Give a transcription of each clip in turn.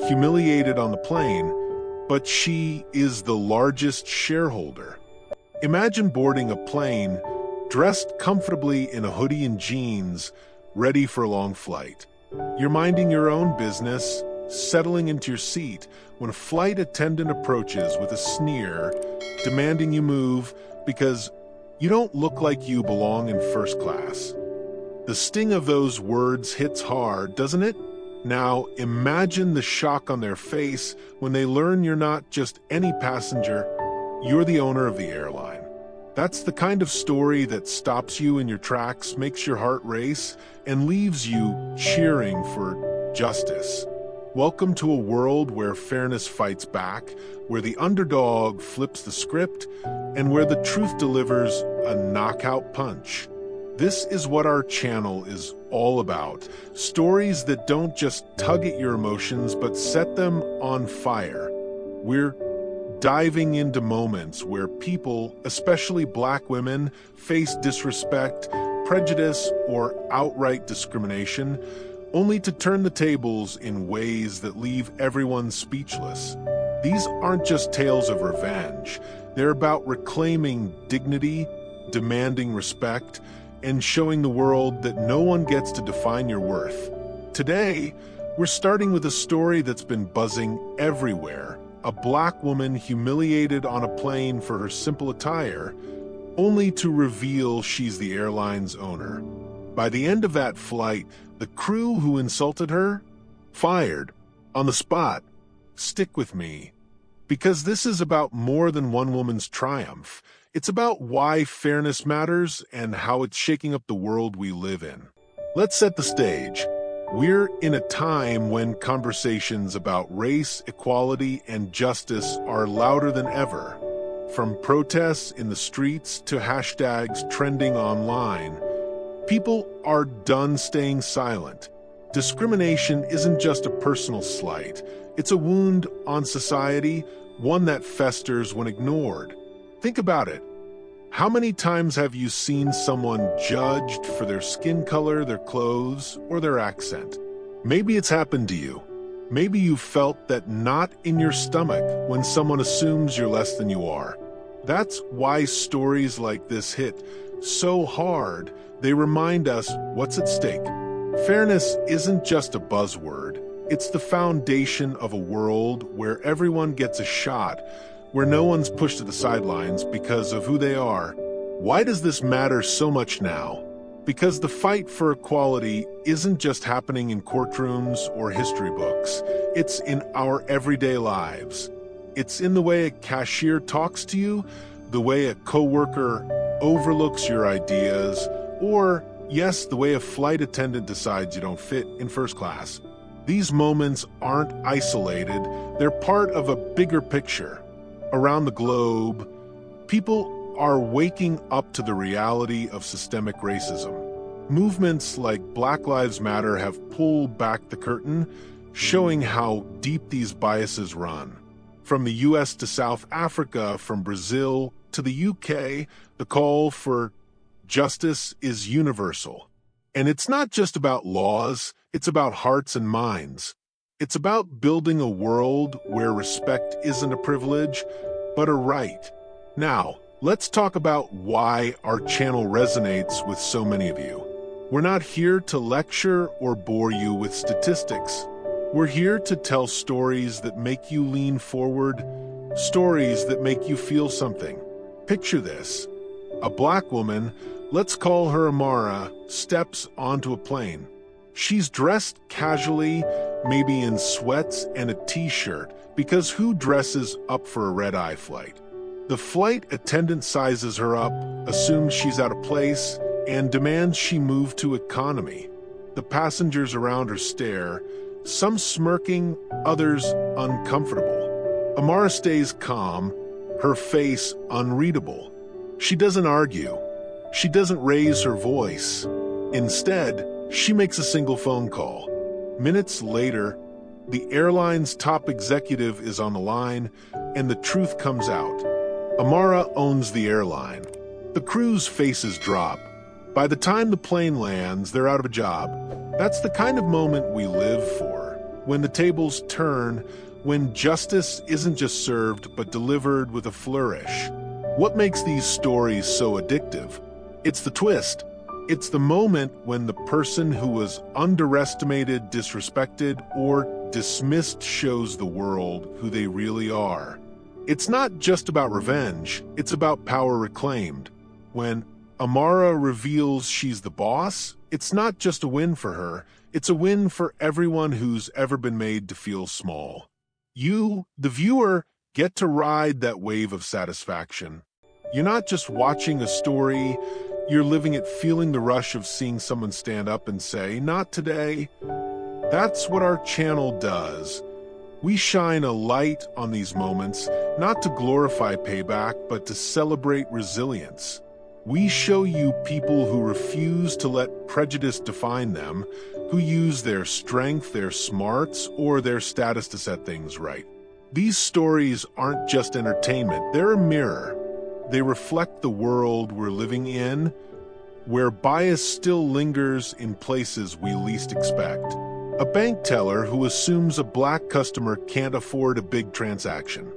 humiliated on the plane, but she is the largest shareholder. Imagine boarding a plane, dressed comfortably in a hoodie and jeans, ready for a long flight. You're minding your own business, settling into your seat, when a flight attendant approaches with a sneer, demanding you move because you don't look like you belong in first class. The sting of those words hits hard, doesn't it? Now, imagine the shock on their face when they learn you're not just any passenger, you're the owner of the airline. That's the kind of story that stops you in your tracks, makes your heart race, and leaves you cheering for justice. Welcome to a world where fairness fights back, where the underdog flips the script, and where the truth delivers a knockout punch. This is what our channel is all about. Stories that don't just tug at your emotions, but set them on fire. We're diving into moments where people, especially Black women, face disrespect, prejudice, or outright discrimination, only to turn the tables in ways that leave everyone speechless. These aren't just tales of revenge. They're about reclaiming dignity, demanding respect, and showing the world that no one gets to define your worth. Today, we're starting with a story that's been buzzing everywhere. A Black woman humiliated on a plane for her simple attire, only to reveal she's the airline's owner. By the end of that flight, the crew who insulted her, fired on the spot. Stick with me, because this is about more than one woman's triumph. It's about why fairness matters and how it's shaking up the world we live in. Let's set the stage. We're in a time when conversations about race, equality, and justice are louder than ever. From protests in the streets to hashtags trending online, people are done staying silent. Discrimination isn't just a personal slight. It's a wound on society, one that festers when ignored. Think about it. How many times have you seen someone judged for their skin color, their clothes, or their accent? Maybe it's happened to you. Maybe you felt that knot in your stomach when someone assumes you're less than you are. That's why stories like this hit so hard. They remind us what's at stake. Fairness isn't just a buzzword. It's the foundation of a world where everyone gets a shot, where no one's pushed to the sidelines because of who they are. Why does this matter so much now? Because the fight for equality isn't just happening in courtrooms or history books. It's in our everyday lives. It's in the way a cashier talks to you, the way a coworker overlooks your ideas, or, yes, the way a flight attendant decides you don't fit in first class. These moments aren't isolated. They're part of a bigger picture. Around the globe, people are waking up to the reality of systemic racism. Movements like Black Lives Matter have pulled back the curtain, showing how deep these biases run. From the US to South Africa, from Brazil to the UK, the call for justice is universal. And it's not just about laws, it's about hearts and minds. It's about building a world where respect isn't a privilege, but a right. Now, let's talk about why our channel resonates with so many of you. We're not here to lecture or bore you with statistics. We're here to tell stories that make you lean forward, stories that make you feel something. Picture this. A Black woman, let's call her Amara, steps onto a plane. She's dressed casually, maybe in sweats and a t-shirt, because who dresses up for a red-eye flight? The flight attendant sizes her up, assumes she's out of place, and demands she move to economy. The passengers around her stare, some smirking, others uncomfortable. Amara stays calm, her face unreadable. She doesn't argue. She doesn't raise her voice. Instead, she makes a single phone call. Minutes later, the airline's top executive is on the line, and the truth comes out. Amara owns the airline. The crew's faces drop. By the time the plane lands, they're out of a job. That's the kind of moment we live for. when the tables turn, when justice isn't just served but delivered with a flourish. What makes these stories so addictive? It's the twist. It's the moment when the person who was underestimated, disrespected, or dismissed shows the world who they really are. It's not just about revenge, it's about power reclaimed. When Amara reveals she's the boss, it's not just a win for her, it's a win for everyone who's ever been made to feel small. You, the viewer, get to ride that wave of satisfaction. You're not just watching a story, you're living it, feeling the rush of seeing someone stand up and say, "Not today." That's what our channel does. We shine a light on these moments, not to glorify payback, but to celebrate resilience. We show you people who refuse to let prejudice define them, who use their strength, their smarts, or their status to set things right. These stories aren't just entertainment, they're a mirror. They reflect the world we're living in, where bias still lingers in places we least expect. A bank teller who assumes a black customer can't afford a big transaction.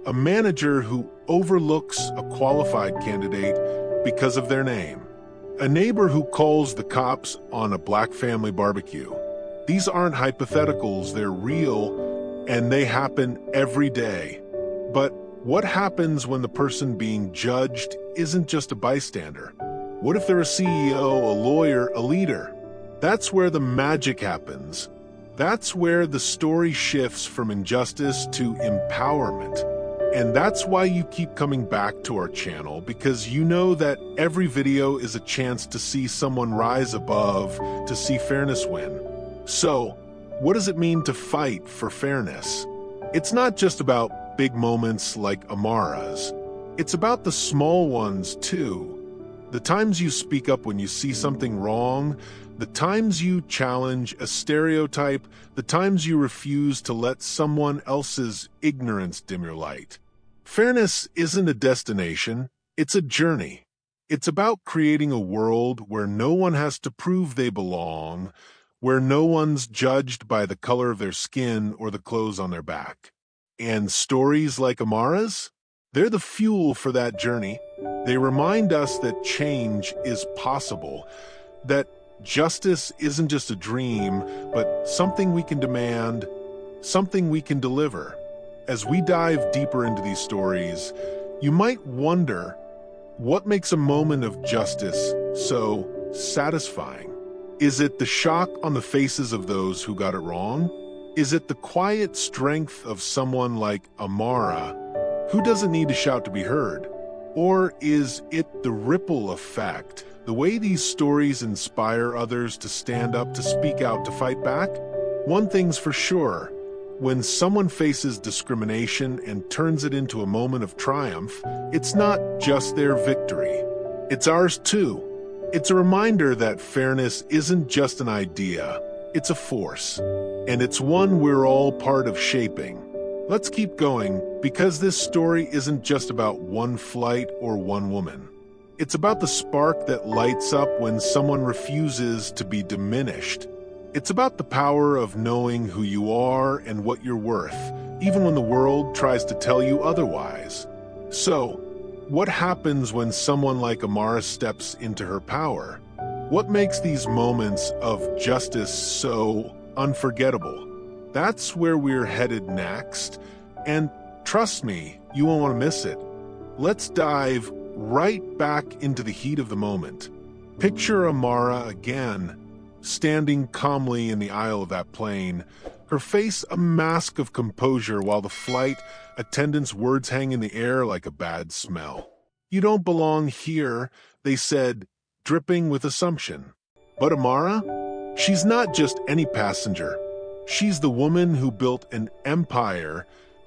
A manager who overlooks a qualified candidate because of their name. A neighbor who calls the cops on a black family barbecue. These aren't hypotheticals, they're real, and they happen every day. But what happens when the person being judged isn't just a bystander? What if they're a CEO, a lawyer, a leader? That's where the magic happens. That's where the story shifts from injustice to empowerment. And that's why you keep coming back to our channel, because you know that every video is a chance to see someone rise above, to see fairness win. So, what does it mean to fight for fairness? It's not just about big moments like Amara's. It's about the small ones, too. The times you speak up when you see something wrong, the times you challenge a stereotype, the times you refuse to let someone else's ignorance dim your light. Fairness isn't a destination, it's a journey. It's about creating a world where no one has to prove they belong, where no one's judged by the color of their skin or the clothes on their back. And stories like Amara's? They're the fuel for that journey. They remind us that change is possible, that justice isn't just a dream, but something we can demand, something we can deliver. As we dive deeper into these stories, you might wonder, what makes a moment of justice so satisfying? Is it the shock on the faces of those who got it wrong? Is it the quiet strength of someone like Amara, who doesn't need to shout to be heard? Or is it the ripple effect, the way these stories inspire others to stand up, to speak out, to fight back? One thing's for sure. When someone faces discrimination and turns it into a moment of triumph, it's not just their victory. It's ours too. It's a reminder that fairness isn't just an idea, it's a force. And it's one we're all part of shaping. Let's keep going, because this story isn't just about one flight or one woman. It's about the spark that lights up when someone refuses to be diminished. It's about the power of knowing who you are and what you're worth, even when the world tries to tell you otherwise. So, what happens when someone like Amara steps into her power? What makes these moments of justice so unforgettable? That's where we're headed next, and trust me, you won't want to miss it. Let's dive right back into the heat of the moment. Picture Amara again, standing calmly in the aisle of that plane, her face a mask of composure while the flight attendant's words hang in the air like a bad smell. "You don't belong here," they said, dripping with assumption. But Amara? She's not just any passenger. She's the woman who built an empire,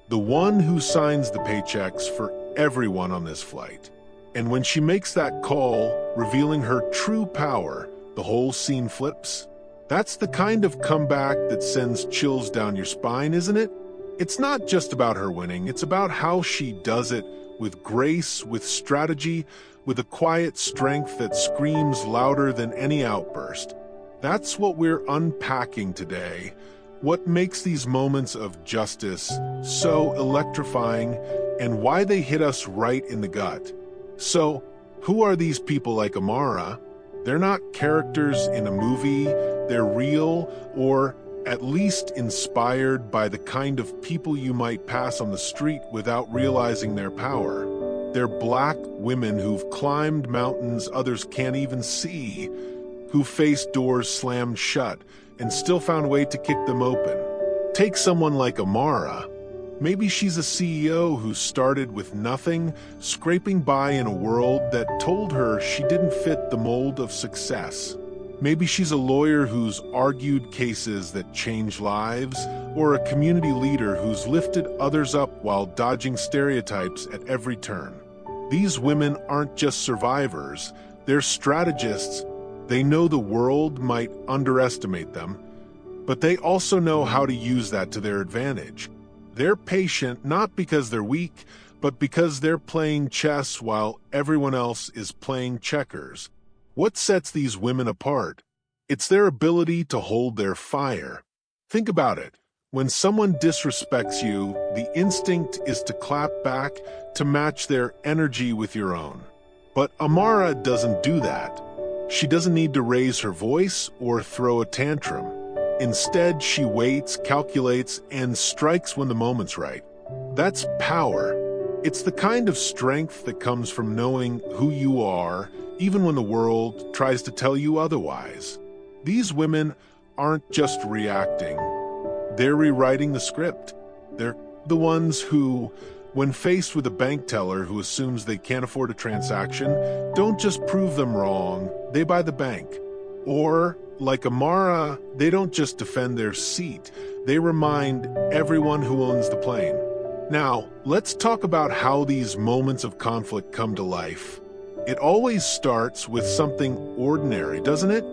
the one who signs the paychecks for everyone on this flight. And when she makes that call, revealing her true power, the whole scene flips. That's the kind of comeback that sends chills down your spine, isn't it? It's not just about her winning, it's about how she does it with grace, with strategy, with a quiet strength that screams louder than any outburst. That's what we're unpacking today. what makes these moments of justice so electrifying and why they hit us right in the gut. So, who are these people like Amara? They're not characters in a movie, they're real, or at least inspired by the kind of people you might pass on the street without realizing their power. They're Black women who've climbed mountains others can't even see, who faced doors slammed shut and still found a way to kick them open. Take someone like Amara. Maybe she's a CEO who started with nothing, scraping by in a world that told her she didn't fit the mold of success. Maybe she's a lawyer who's argued cases that change lives, or a community leader who's lifted others up while dodging stereotypes at every turn. These women aren't just survivors, they're strategists. They know the world might underestimate them, but they also know how to use that to their advantage. They're patient not because they're weak, but because they're playing chess while everyone else is playing checkers. What sets these women apart? It's their ability to hold their fire. Think about it. When someone disrespects you, the instinct is to clap back, to match their energy with your own. But Amara doesn't do that. She doesn't need to raise her voice or throw a tantrum. Instead, she waits, calculates, and strikes when the moment's right. That's power. It's the kind of strength that comes from knowing who you are, even when the world tries to tell you otherwise. These women aren't just reacting. They're rewriting the script. They're the ones who, when faced with a bank teller who assumes they can't afford a transaction, don't just prove them wrong, they buy the bank. Or, like Amara, they don't just defend their seat, they remind everyone who owns the plane. Now, let's talk about how these moments of conflict come to life. It always starts with something ordinary, doesn't it?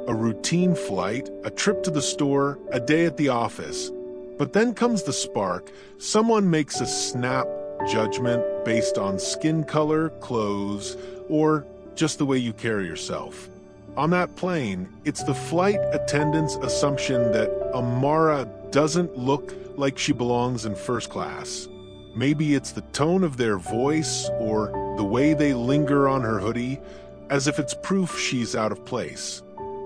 A routine flight, a trip to the store, a day at the office. But then comes the spark. Someone makes a snap judgment based on skin color, clothes, or just the way you carry yourself. On that plane, it's the flight attendant's assumption that Amara doesn't look like she belongs in first class. Maybe it's the tone of their voice or the way they linger on her hoodie, as if it's proof she's out of place.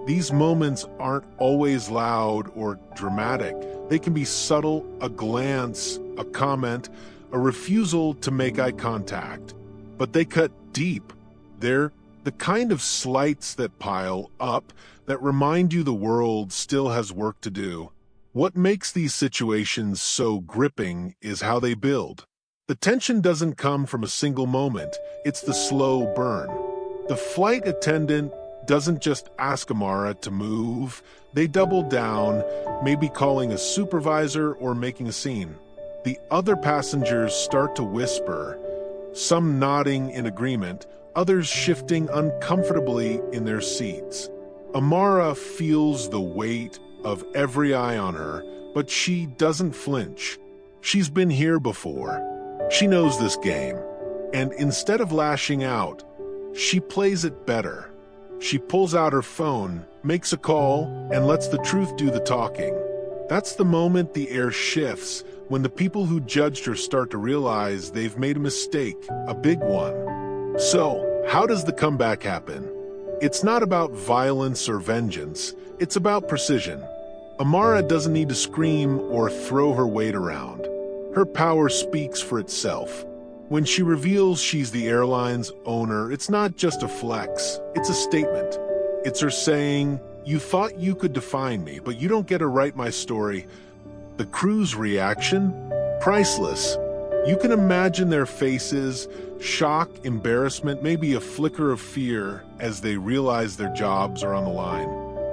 These moments aren't always loud or dramatic. They can be subtle, a glance, a comment, a refusal to make eye contact. But they cut deep. They're the kind of slights that pile up, that remind you the world still has work to do. What makes these situations so gripping is how they build. The tension doesn't come from a single moment, it's the slow burn. The flight attendant doesn't just ask Amara to move, they double down, maybe calling a supervisor or making a scene. The other passengers start to whisper, some nodding in agreement, others shifting uncomfortably in their seats. Amara feels the weight of every eye on her, but she doesn't flinch. She's been here before. She knows this game. And instead of lashing out, she plays it better. She pulls out her phone, makes a call, and lets the truth do the talking. That's the moment the air shifts, when the people who judged her start to realize they've made a mistake, a big one. So, how does the comeback happen? It's not about violence or vengeance, it's about precision. Amara doesn't need to scream or throw her weight around. Her power speaks for itself. When she reveals she's the airline's owner, it's not just a flex, it's a statement. It's her saying, "You thought you could define me, but you don't get to write my story." The crew's reaction? Priceless. You can imagine their faces, shock, embarrassment, maybe a flicker of fear as they realize their jobs are on the line.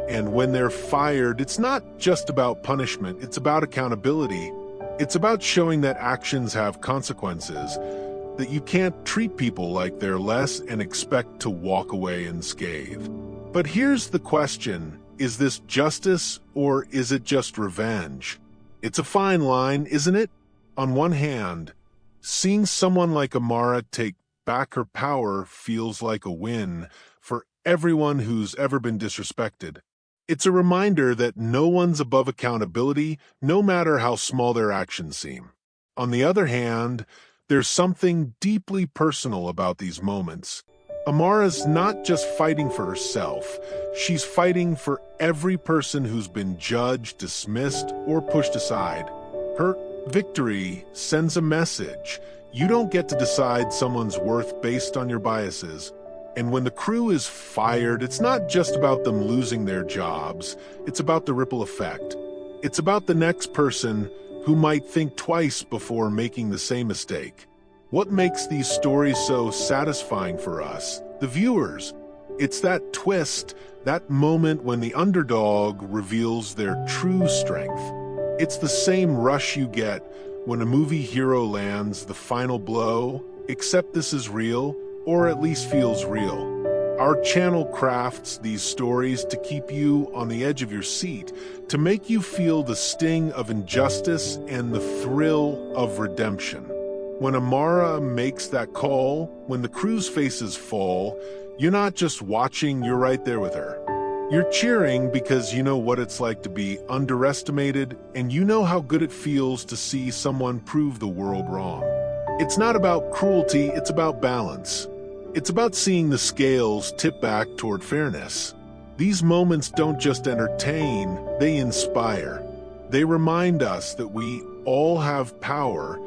And when they're fired, it's not just about punishment, it's about accountability. It's about showing that actions have consequences, that you can't treat people like they're less and expect to walk away unscathed. But here's the question, is this justice or is it just revenge? It's a fine line, isn't it? On one hand, seeing someone like Amara take back her power feels like a win for everyone who's ever been disrespected. It's a reminder that no one's above accountability, no matter how small their actions seem. On the other hand, there's something deeply personal about these moments. Amara's not just fighting for herself, she's fighting for every person who's been judged, dismissed, or pushed aside. Her victory sends a message. You don't get to decide someone's worth based on your biases. And when the crew is fired, it's not just about them losing their jobs, it's about the ripple effect. It's about the next person who might think twice before making the same mistake. What makes these stories so satisfying for us, the viewers? It's that twist, that moment when the underdog reveals their true strength. It's the same rush you get when a movie hero lands the final blow, except this is real, or at least feels real. Our channel crafts these stories to keep you on the edge of your seat, to make you feel the sting of injustice and the thrill of redemption. When Amara makes that call, when the crew's faces fall, you're not just watching, you're right there with her. You're cheering because you know what it's like to be underestimated, and you know how good it feels to see someone prove the world wrong. It's not about cruelty, it's about balance. It's about seeing the scales tip back toward fairness. These moments don't just entertain, they inspire. They remind us that we all have power,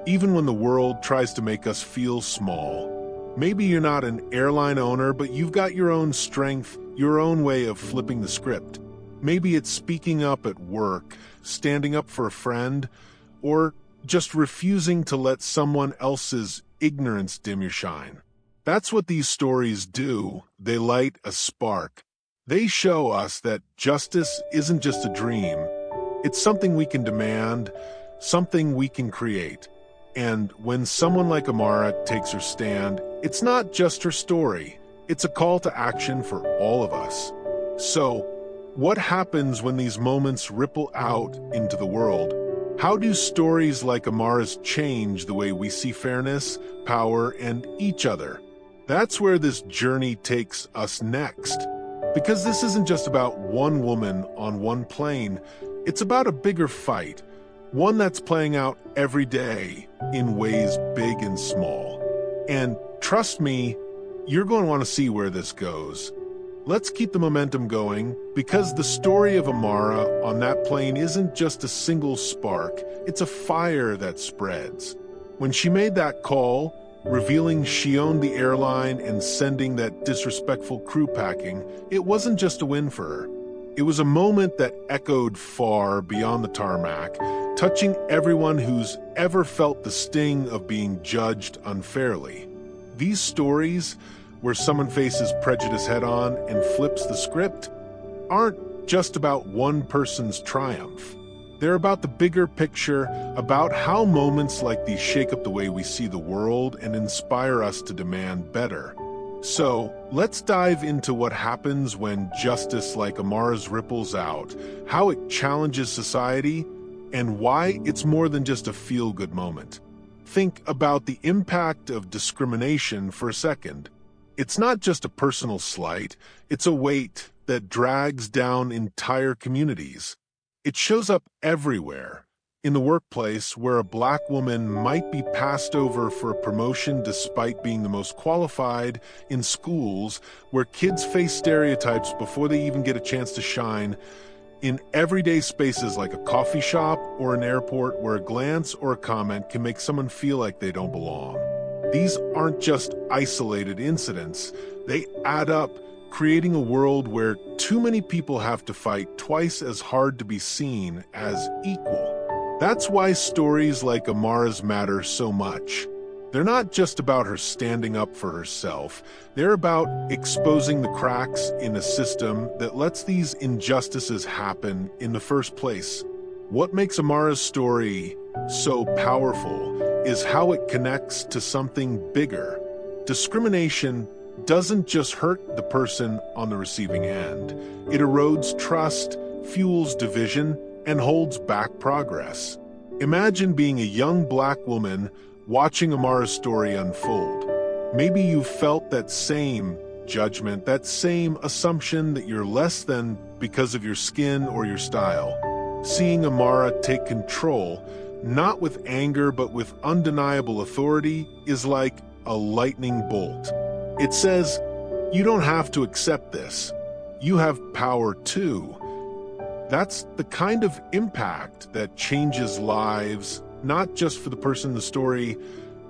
even when the world tries to make us feel small. Maybe you're not an airline owner, but you've got your own strength, your own way of flipping the script. Maybe it's speaking up at work, standing up for a friend, or just refusing to let someone else's ignorance dim your shine. That's what these stories do. They light a spark. They show us that justice isn't just a dream. It's something we can demand, something we can create. And when someone like Amara takes her stand, it's not just her story. It's a call to action for all of us. So, what happens when these moments ripple out into the world? How do stories like Amara's change the way we see fairness, power, and each other? That's where this journey takes us next. Because this isn't just about one woman on one plane, it's about a bigger fight. One that's playing out every day in ways big and small. And trust me, you're going to want to see where this goes. Let's keep the momentum going, because the story of Amara on that plane isn't just a single spark, it's a fire that spreads. When she made that call, revealing she owned the airline and sending that disrespectful crew packing, it wasn't just a win for her. It was a moment that echoed far beyond the tarmac, touching everyone who's ever felt the sting of being judged unfairly. These stories, where someone faces prejudice head-on and flips the script, aren't just about one person's triumph. They're about the bigger picture, about how moments like these shake up the way we see the world and inspire us to demand better. So, let's dive into what happens when justice like Amara's ripples out, how it challenges society, and why it's more than just a feel-good moment. Think about the impact of discrimination for a second. It's not just a personal slight, it's a weight that drags down entire communities. It shows up everywhere. In the workplace, where a black woman might be passed over for a promotion despite being the most qualified, in schools, where kids face stereotypes before they even get a chance to shine, in everyday spaces like a coffee shop or an airport, where a glance or a comment can make someone feel like they don't belong. These aren't just isolated incidents. They add up, creating a world where too many people have to fight twice as hard to be seen as equal. That's why stories like Amara's matter so much. They're not just about her standing up for herself. They're about exposing the cracks in a system that lets these injustices happen in the first place. What makes Amara's story so powerful is how it connects to something bigger. Discrimination doesn't just hurt the person on the receiving end. It erodes trust, fuels division, and holds back progress. Imagine being a young black woman watching Amara's story unfold. Maybe you felt that same judgment, that same assumption that you're less than because of your skin or your style. Seeing Amara take control, not with anger but with undeniable authority, is like a lightning bolt. It says, you don't have to accept this. You have power too. That's the kind of impact that changes lives, not just for the person in the story,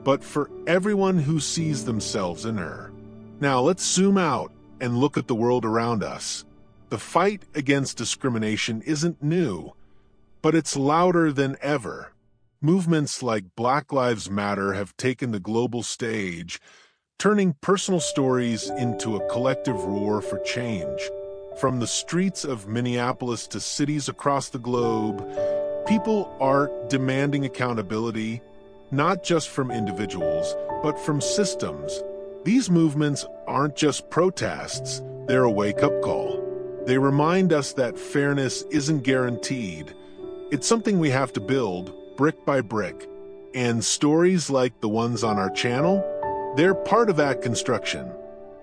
but for everyone who sees themselves in her. Now let's zoom out and look at the world around us. The fight against discrimination isn't new, but it's louder than ever. Movements like Black Lives Matter have taken the global stage, turning personal stories into a collective roar for change. From the streets of Minneapolis to cities across the globe, people are demanding accountability, not just from individuals, but from systems. These movements aren't just protests, they're a wake-up call. They remind us that fairness isn't guaranteed. It's something we have to build, brick by brick. And stories like the ones on our channel, they're part of that construction.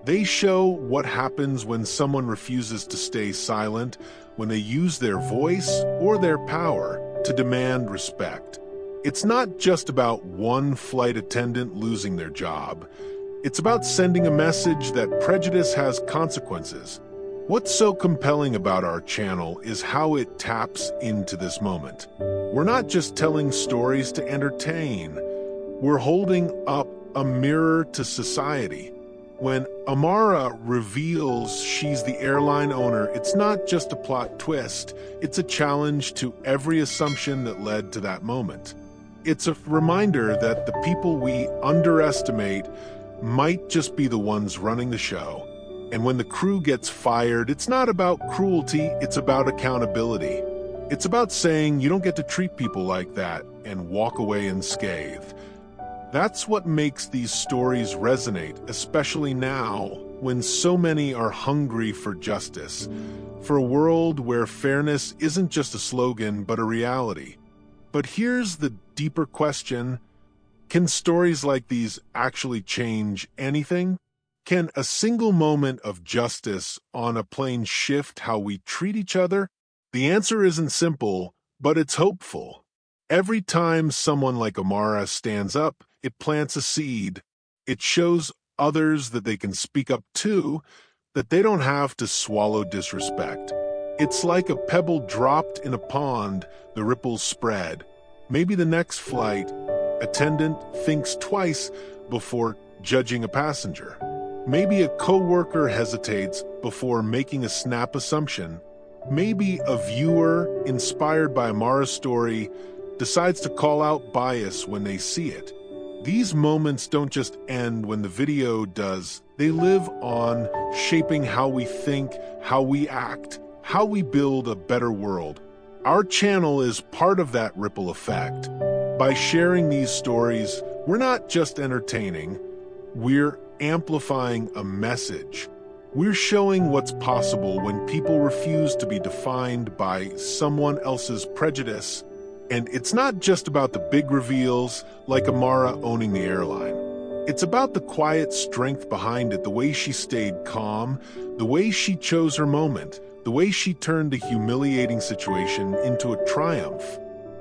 They show what happens when someone refuses to stay silent, when they use their voice or their power to demand respect. It's not just about one flight attendant losing their job. It's about sending a message that prejudice has consequences. What's so compelling about our channel is how it taps into this moment. We're not just telling stories to entertain. We're holding up a mirror to society. When Amara reveals she's the airline owner, it's not just a plot twist, it's a challenge to every assumption that led to that moment. It's a reminder that the people we underestimate might just be the ones running the show. And when the crew gets fired, it's not about cruelty, it's about accountability. It's about saying you don't get to treat people like that and walk away unscathed. That's what makes these stories resonate, especially now, when so many are hungry for justice, for a world where fairness isn't just a slogan, but a reality. But here's the deeper question. Can stories like these actually change anything? Can a single moment of justice on a plane shift how we treat each other? The answer isn't simple, but it's hopeful. Every time someone like Amara stands up, it plants a seed. It shows others that they can speak up too, that they don't have to swallow disrespect. It's like a pebble dropped in a pond, the ripples spread. Maybe the next flight, attendant thinks twice before judging a passenger. Maybe a coworker hesitates before making a snap assumption. Maybe a viewer, inspired by Amara's story, decides to call out bias when they see it. These moments don't just end when the video does. They live on, shaping how we think, how we act, how we build a better world. Our channel is part of that ripple effect. By sharing these stories, we're not just entertaining, we're amplifying a message. We're showing what's possible when people refuse to be defined by someone else's prejudice. And it's not just about the big reveals, like Amara owning the airline. It's about the quiet strength behind it, the way she stayed calm, the way she chose her moment, the way she turned a humiliating situation into a triumph.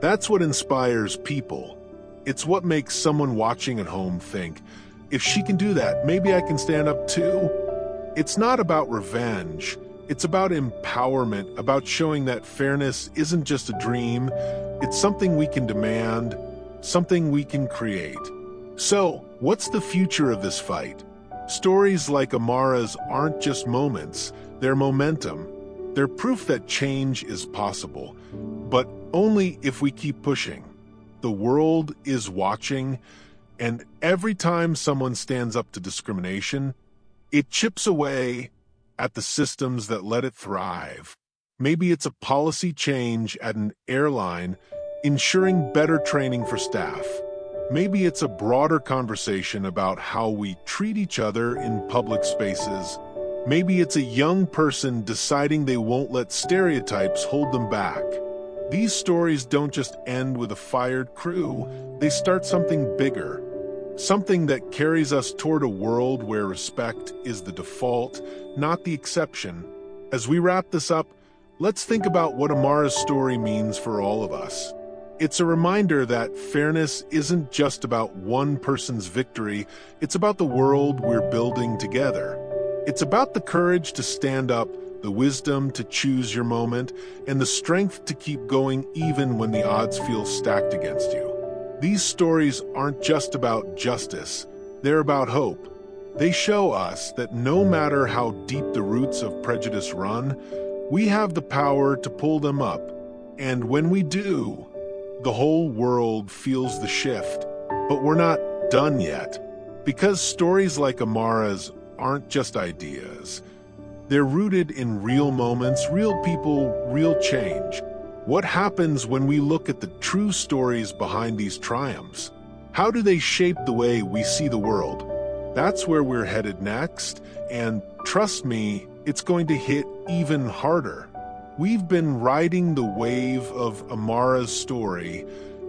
That's what inspires people. It's what makes someone watching at home think, if she can do that, maybe I can stand up too. It's not about revenge. It's about empowerment, about showing that fairness isn't just a dream. It's something we can demand, something we can create. So, what's the future of this fight? Stories like Amara's aren't just moments, they're momentum. They're proof that change is possible, but only if we keep pushing. The world is watching, and every time someone stands up to discrimination, it chips away at the systems that let it thrive. Maybe it's a policy change at an airline, ensuring better training for staff. Maybe it's a broader conversation about how we treat each other in public spaces. Maybe it's a young person deciding they won't let stereotypes hold them back. These stories don't just end with a fired crew, they start something bigger. something that carries us toward a world where respect is the default, not the exception. As we wrap this up, let's think about what Amara's story means for all of us. It's a reminder that fairness isn't just about one person's victory, it's about the world we're building together. It's about the courage to stand up, the wisdom to choose your moment, and the strength to keep going even when the odds feel stacked against you. These stories aren't just about justice, they're about hope. They show us that no matter how deep the roots of prejudice run, we have the power to pull them up. And when we do, the whole world feels the shift. But we're not done yet. Because stories like Amara's aren't just ideas. They're rooted in real moments, real people, real change. What happens when we look at the true stories behind these triumphs? How do they shape the way we see the world? That's where we're headed next, and trust me, it's going to hit even harder. We've been riding the wave of Amara's story,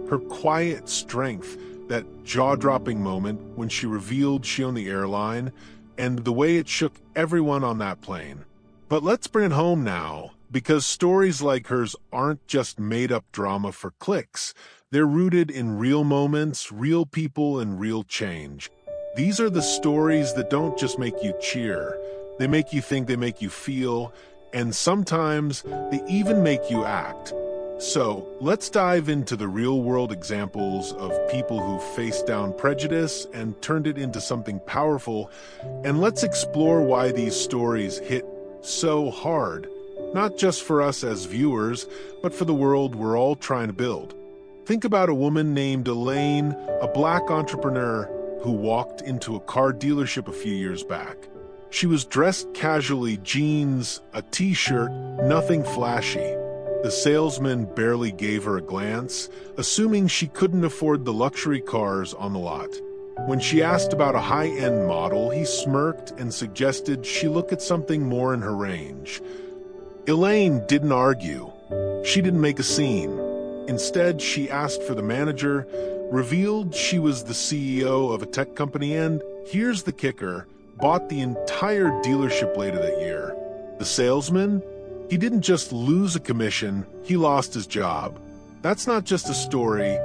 her quiet strength, that jaw-dropping moment when she revealed she owned the airline, and the way it shook everyone on that plane. But let's bring it home now, because stories like hers aren't just made-up drama for clicks. They're rooted in real moments, real people, and real change. These are the stories that don't just make you cheer. They make you think, they make you feel, and sometimes they even make you act. So, let's dive into the real-world examples of people who faced down prejudice and turned it into something powerful, and let's explore why these stories hit so hard, not just for us as viewers, but for the world we're all trying to build. Think about a woman named Elaine, a Black entrepreneur who walked into a car dealership a few years back. She was dressed casually, jeans, a t-shirt, nothing flashy. The salesman barely gave her a glance, assuming she couldn't afford the luxury cars on the lot. When she asked about a high-end model, he smirked and suggested she look at something more in her range. Elaine didn't argue. She didn't make a scene. Instead, she asked for the manager, revealed she was the CEO of a tech company, and, here's the kicker, bought the entire dealership later that year. The salesman? He didn't just lose a commission, he lost his job. That's not just a story,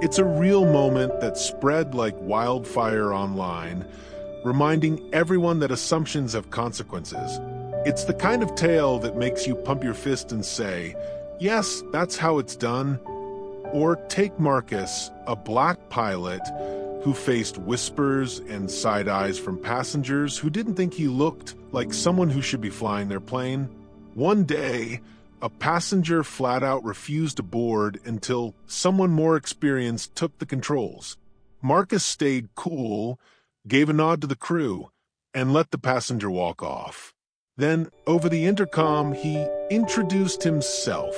it's a real moment that spread like wildfire online, reminding everyone that assumptions have consequences. It's the kind of tale that makes you pump your fist and say, yes, that's how it's done. Or take Marcus, a Black pilot who faced whispers and side eyes from passengers who didn't think he looked like someone who should be flying their plane. One day, a passenger flat out refused to board until someone more experienced took the controls. Marcus stayed cool, gave a nod to the crew, and let the passenger walk off. Then, over the intercom, he introduced himself,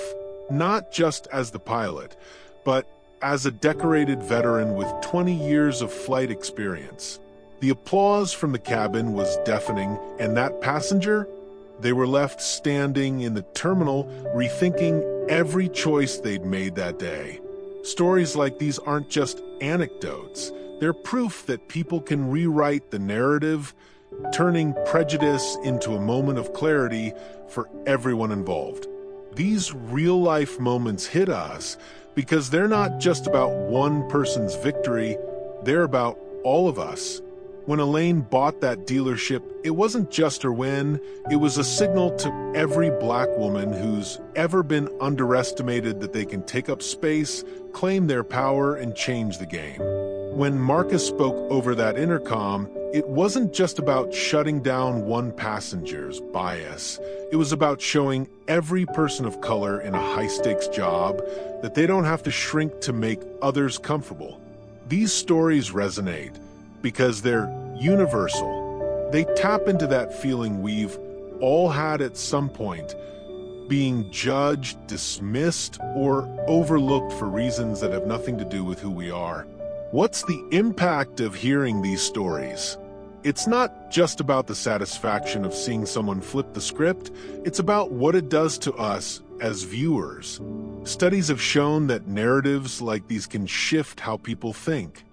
not just as the pilot, but as a decorated veteran with 20 years of flight experience. The applause from the cabin was deafening, and that passenger? They were left standing in the terminal, rethinking every choice they'd made that day. Stories like these aren't just anecdotes. They're proof that people can rewrite the narrative, turning prejudice into a moment of clarity for everyone involved. These real-life moments hit us because they're not just about one person's victory, they're about all of us. When Elaine bought that dealership, it wasn't just her win, it was a signal to every Black woman who's ever been underestimated that they can take up space, claim their power, and change the game. When Marcus spoke over that intercom, it wasn't just about shutting down one passenger's bias. It was about showing every person of color in a high-stakes job that they don't have to shrink to make others comfortable. These stories resonate because they're universal. They tap into that feeling we've all had at some point, being judged, dismissed, or overlooked for reasons that have nothing to do with who we are. What's the impact of hearing these stories? It's not just about the satisfaction of seeing someone flip the script, it's about what it does to us as viewers. Studies have shown that narratives like these can shift how people think.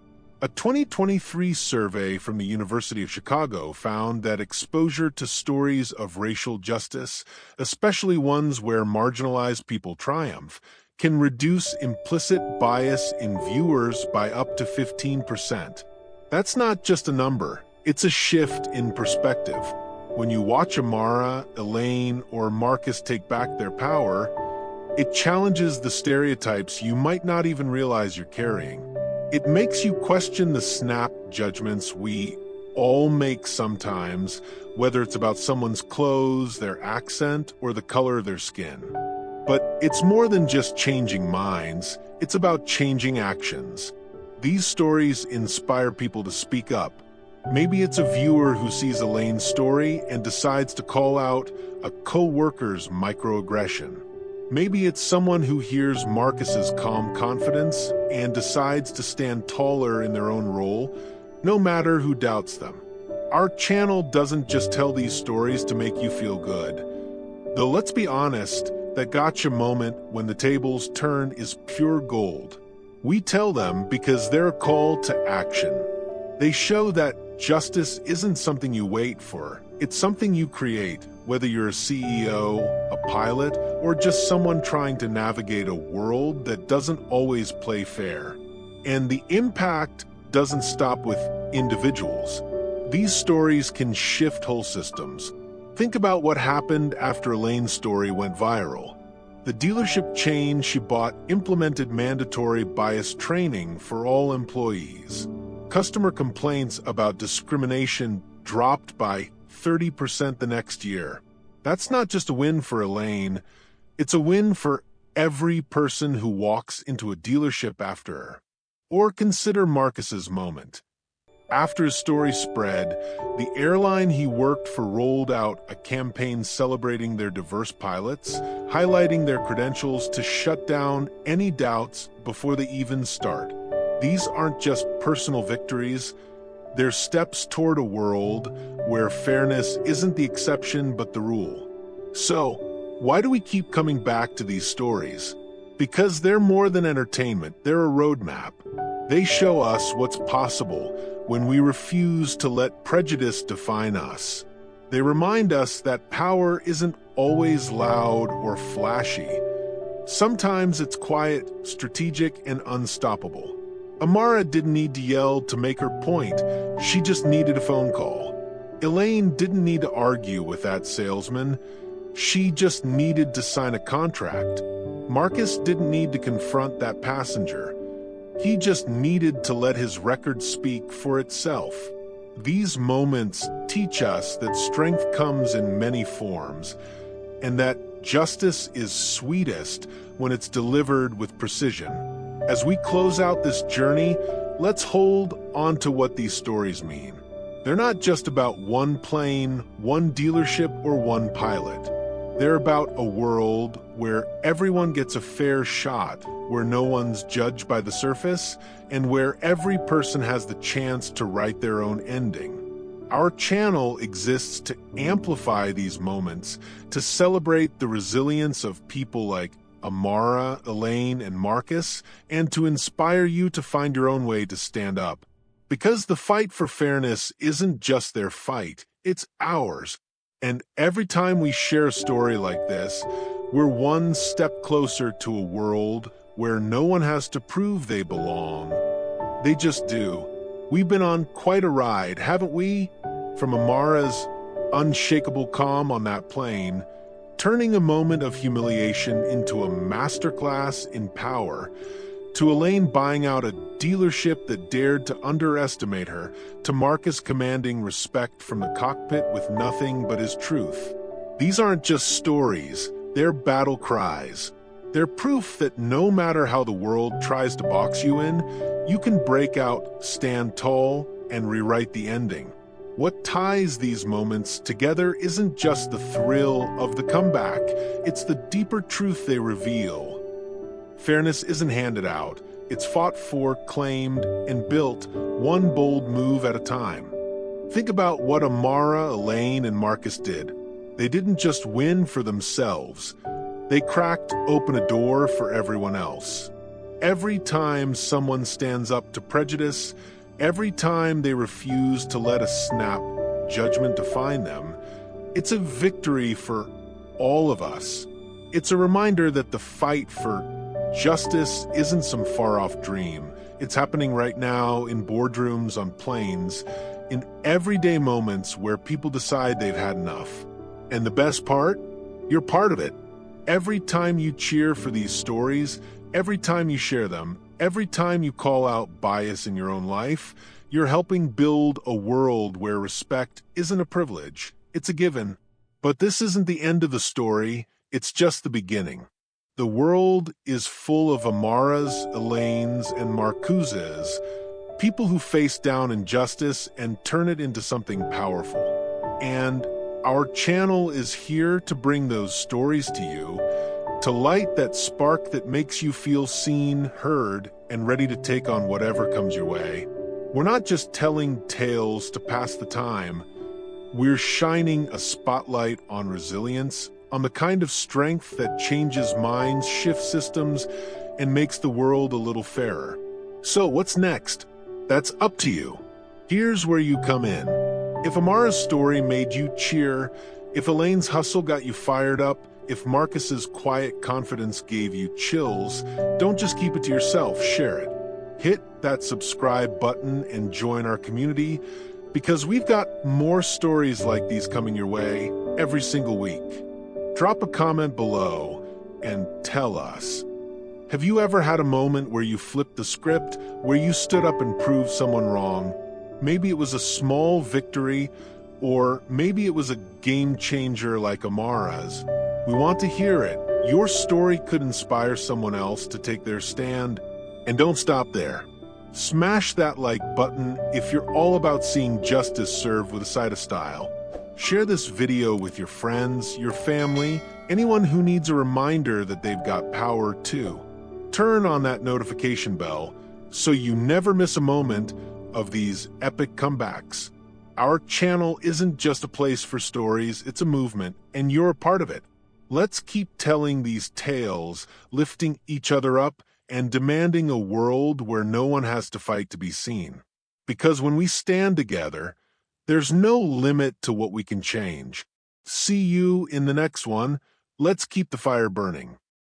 A 2023 survey from the University of Chicago found that exposure to stories of racial justice, especially ones where marginalized people triumph, can reduce implicit bias in viewers by up to 15%. That's not just a number, it's a shift in perspective. When you watch Amara, Elaine, or Marcus take back their power, it challenges the stereotypes you might not even realize you're carrying. It makes you question the snap judgments we all make sometimes, whether it's about someone's clothes, their accent, or the color of their skin. But it's more than just changing minds, it's about changing actions. These stories inspire people to speak up. Maybe it's a viewer who sees Elaine's story and decides to call out a co-worker's microaggression. Maybe it's someone who hears Marcus's calm confidence and decides to stand taller in their own role, no matter who doubts them. Our channel doesn't just tell these stories to make you feel good. Though let's be honest, that gotcha moment when the tables turn is pure gold. We tell them because they're a call to action. They show that justice isn't something you wait for, it's something you create, whether you're a CEO, a pilot, or just someone trying to navigate a world that doesn't always play fair. And the impact doesn't stop with individuals. These stories can shift whole systems. Think about what happened after Elaine's story went viral. The dealership chain she bought implemented mandatory bias training for all employees. Customer complaints about discrimination dropped by 30% the next year. That's not just a win for Elaine, it's a win for every person who walks into a dealership after her. Or consider Marcus's moment. After his story spread, the airline he worked for rolled out a campaign celebrating their diverse pilots, highlighting their credentials to shut down any doubts before they even start. These aren't just personal victories, they're steps toward a world where fairness isn't the exception but the rule. So, why do we keep coming back to these stories? Because they're more than entertainment, they're a roadmap. They show us what's possible when we refuse to let prejudice define us. They remind us that power isn't always loud or flashy. Sometimes it's quiet, strategic, and unstoppable. Amara didn't need to yell to make her point, she just needed a phone call. Elaine didn't need to argue with that salesman, she just needed to sign a contract. Marcus didn't need to confront that passenger, he just needed to let his record speak for itself. These moments teach us that strength comes in many forms, and that justice is sweetest when it's delivered with precision. As we close out this journey, let's hold on to what these stories mean. They're not just about one plane, one dealership, or one pilot. They're about a world where everyone gets a fair shot, where no one's judged by the surface, and where every person has the chance to write their own ending. Our channel exists to amplify these moments, to celebrate the resilience of people like Amara, Elaine, and Marcus, and to inspire you to find your own way to stand up. Because the fight for fairness isn't just their fight, it's ours. And every time we share a story like this, we're one step closer to a world where no one has to prove they belong. They just do. We've been on quite a ride, haven't we? From Amara's unshakable calm on that plane, turning a moment of humiliation into a masterclass in power, to Elaine buying out a dealership that dared to underestimate her, to Marcus commanding respect from the cockpit with nothing but his truth. These aren't just stories, they're battle cries. They're proof that no matter how the world tries to box you in, you can break out, stand tall, and rewrite the ending. What ties these moments together isn't just the thrill of the comeback, it's the deeper truth they reveal. Fairness isn't handed out, it's fought for, claimed, and built one bold move at a time. Think about what Amara, Elaine, and Marcus did. They didn't just win for themselves, they cracked open a door for everyone else. Every time someone stands up to prejudice, Every time they refuse to let a snap judgment define them, it's a victory for all of us. It's a reminder that the fight for justice isn't some far-off dream. It's happening right now in boardrooms, on planes, in everyday moments where people decide they've had enough. And the best part? You're part of it. Every time you cheer for these stories, every time you share them, every time you call out bias in your own life, you're helping build a world where respect isn't a privilege, it's a given. But this isn't the end of the story, it's just the beginning. The world is full of Amaras, Elaines, and Marcuzes, people who face down injustice and turn it into something powerful. And our channel is here to bring those stories to you, to light that spark that makes you feel seen, heard, and ready to take on whatever comes your way. We're not just telling tales to pass the time. We're shining a spotlight on resilience, on the kind of strength that changes minds, shifts systems, and makes the world a little fairer. So what's next? That's up to you. Here's where you come in. If Amara's story made you cheer, if Elaine's hustle got you fired up, if Marcus's quiet confidence gave you chills, don't just keep it to yourself, share it. Hit that subscribe button and join our community, because we've got more stories like these coming your way every single week. Drop a comment below and tell us. Have you ever had a moment where you flipped the script, where you stood up and proved someone wrong? Maybe it was a small victory, or maybe it was a game changer like Amara's. We want to hear it. Your story could inspire someone else to take their stand. And don't stop there. Smash that like button if you're all about seeing justice served with a side of style. Share this video with your friends, your family, anyone who needs a reminder that they've got power too. Turn on that notification bell so you never miss a moment of these epic comebacks. Our channel isn't just a place for stories, it's a movement, and you're a part of it. Let's keep telling these tales, lifting each other up, and demanding a world where no one has to fight to be seen. Because when we stand together, there's no limit to what we can change. See you in the next one. Let's keep the fire burning.